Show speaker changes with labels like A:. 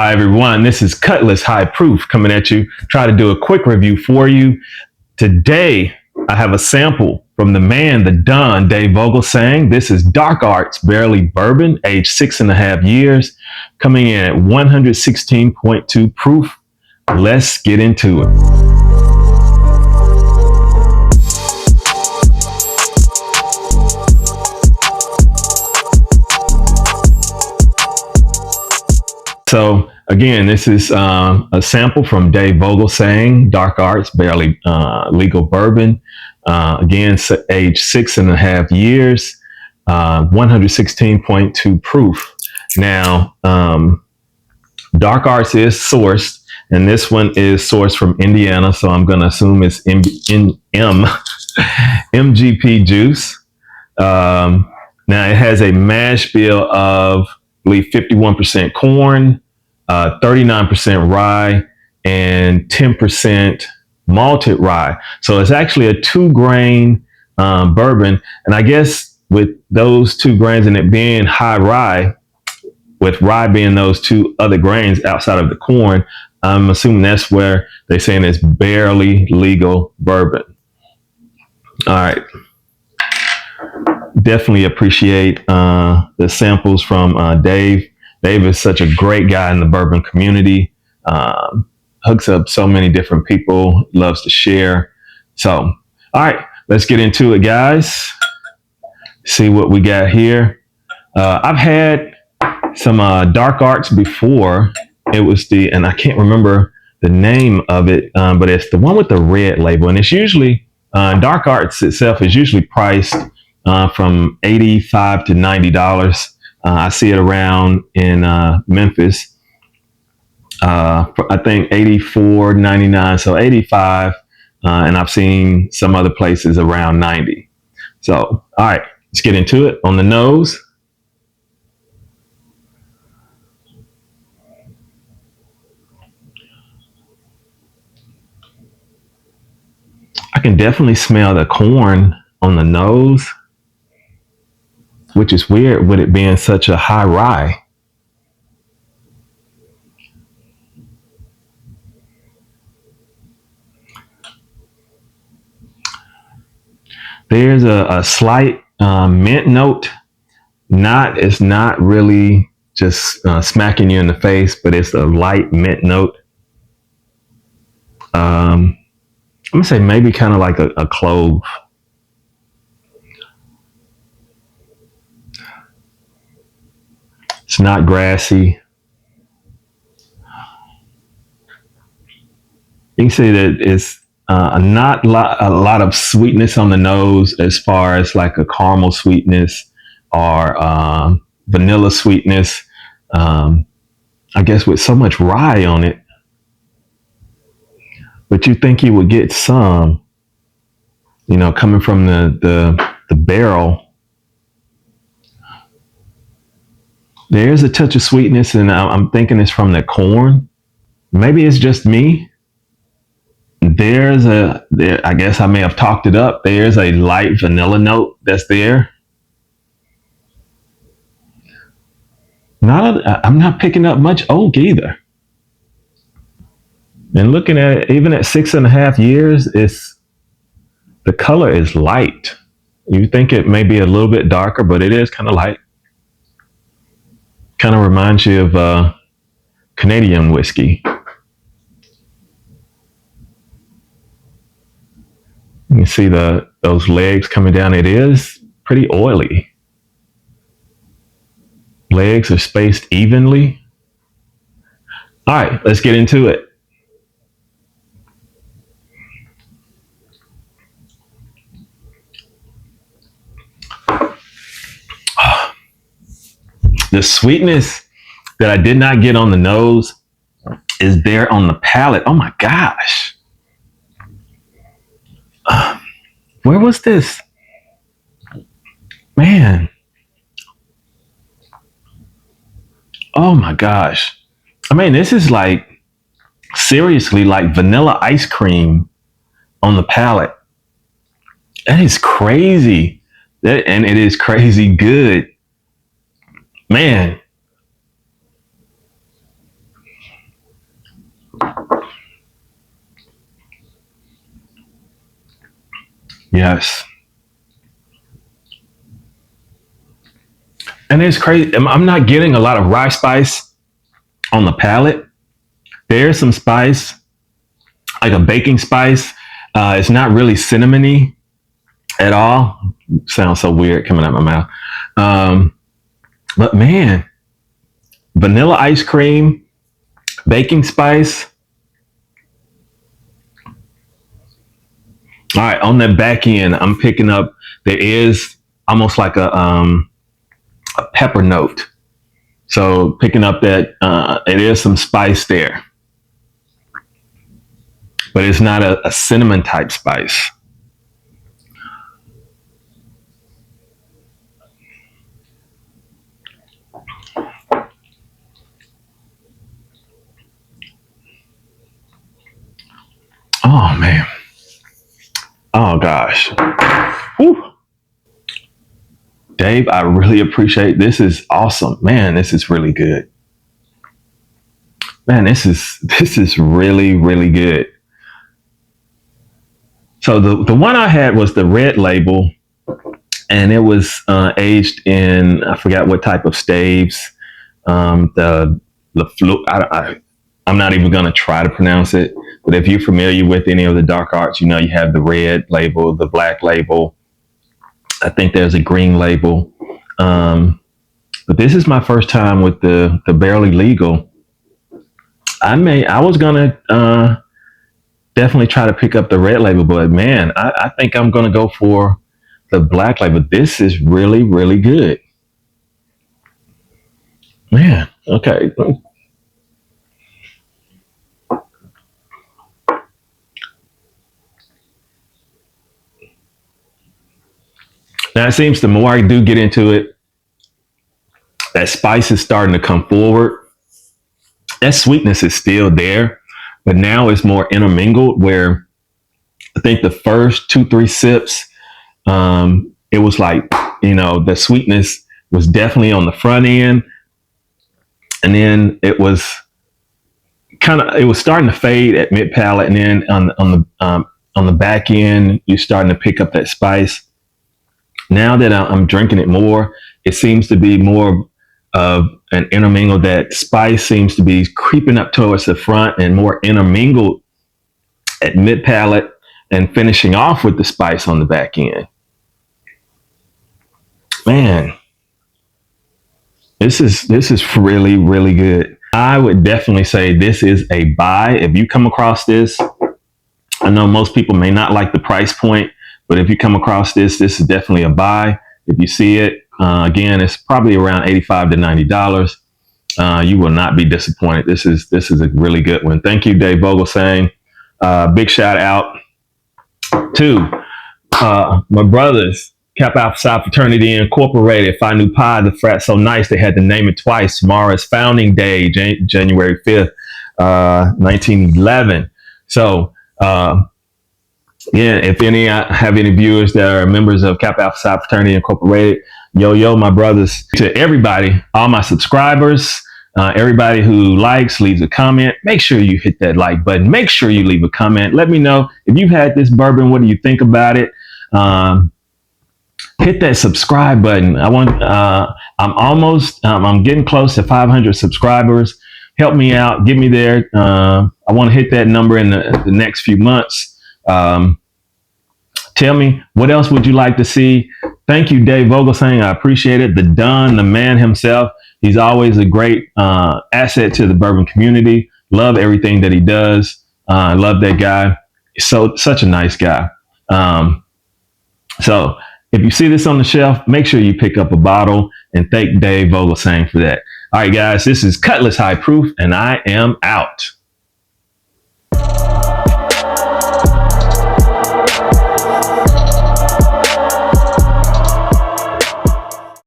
A: Hi, everyone. This is Cutlass High Proof coming at you. Try to do a quick review for you. Today, I have a sample from the man, the Don, Dave Vogelsang. This is Dark Arts Barely Bourbon, aged 6.5 years, coming in at 116.2 proof. Let's get into it. So again, this is a sample from Dave Vogelsang, Dark Arts Barely Legal Bourbon. Again, age 6.5 years, 116.2 proof. Now, Dark Arts is sourced, and this one is sourced from Indiana, so I'm going to assume it's MGP juice. Now, it has a mash bill of, I believe, 51% corn, 39% rye, and 10% malted rye. So it's actually a 2-grain bourbon. And I guess with those 2 grains and it being high rye, with rye being those 2 other grains outside of the corn, I'm assuming that's where they're saying it's barely legal bourbon. All right. Definitely appreciate the samples from Dave. Dave is such a great guy in the bourbon community. Hooks up so many different people, loves to share. So, all right, let's get into it, guys. See what we got here. I've had some Dark Arts before. It was and I can't remember the name of it, but it's the one with the red label. And it's usually, Dark Arts itself is usually priced from $85 to $90. I see it around in Memphis. I think $84.99, so $85, and I've seen some other places around $90. So, all right, let's get into it. On the nose, I can definitely smell the corn on the nose, which is weird with it being such a high rye. There's a slight mint note. It's not really just smacking you in the face, but it's a light mint note. I'm gonna say maybe kind of like a clove. It's not grassy. You can see that it's not a lot of sweetness on the nose as far as like a caramel sweetness or vanilla sweetness. I guess with so much rye on it, but you think you would get some, coming from the barrel. There's a touch of sweetness, and I'm thinking it's from the corn. Maybe it's just me. I guess I may have talked it up. There's a light vanilla note that's there. I'm not picking up much oak either. And looking at it, even at 6.5 years, the color is light. You think it may be a little bit darker, but it is kind of light. Kind of reminds you of Canadian whiskey. You can see those legs coming down. It is pretty oily. Legs are spaced evenly. All right, let's get into it. The sweetness that I did not get on the nose is there on the palate. Oh my gosh. Where was this? Man. Oh my gosh. I mean, this is like seriously like vanilla ice cream on the palate. That is crazy. And it is crazy good. Man, Yes. And it's crazy. I'm not getting a lot of rye spice on the palate. There's some spice, like a baking spice. It's not really cinnamony at all. Sounds so weird coming out my mouth. Um, but man, vanilla ice cream, baking spice. All right, on that back end, I'm picking up. There is almost like a pepper note. So picking up that it is some spice there, but it's not a cinnamon type spice. Oh man. Oh gosh. Whew. Dave, I really appreciate this. Is awesome. Man, this is really good. Man, this is really, really good. So the one I had was the red label, and it was aged in, I forgot what type of staves. The flu. I'm not even going to try to pronounce it. But if you're familiar with any of the dark arts, you know you have the red label, the black label. I think there's a green label. But this is my first time with the barely legal. I was gonna definitely try to pick up the red label, but man, I think I'm gonna go for the black label. This is really, really good. Man, okay. Now it seems the more I do get into it, that spice is starting to come forward. That sweetness is still there, but now it's more intermingled where I think the first two, three sips, it was like, the sweetness was definitely on the front end. And then it was starting to fade at mid palate. And then on the back end, you're starting to pick up that spice. Now that I'm drinking it more, it seems to be more of an intermingle. That spice seems to be creeping up towards the front and more intermingled at mid palate and finishing off with the spice on the back end. Man, this is really, really good. I would definitely say this is a buy. If you come across this, I know most people may not like the price point, but if you come across this is definitely a buy. If you see it, again, it's probably around $85 to $90. You will not be disappointed. This is a really good one. Thank you, Dave Vogelsang. Big shout out to my brothers, Kappa Alpha Psi Fraternity Incorporated, Phi Nu Pi, the frat so nice they had to name it twice. Tomorrow is founding day, January 5th, 1911. So, yeah, if any have any viewers that are members of Kappa Alpha Psi Fraternity Incorporated, yo, my brothers, to everybody, all my subscribers, everybody who likes, leaves a comment, make sure you hit that like button. Make sure you leave a comment. Let me know if you've had this bourbon. What do you think about it? Hit that subscribe button. I'm getting close to 500 subscribers. Help me out. Get me there. I want to hit that number in the next few months. Tell me, what else would you like to see? Thank you, Dave Vogelsang. I appreciate it. The Don, the man himself. He's always a great asset to the bourbon community. Love everything that he does. I love that guy. Such a nice guy. So if you see this on the shelf, make sure you pick up a bottle and thank Dave Vogelsang for that. All right, guys, this is Cutlass High Proof, and I am out.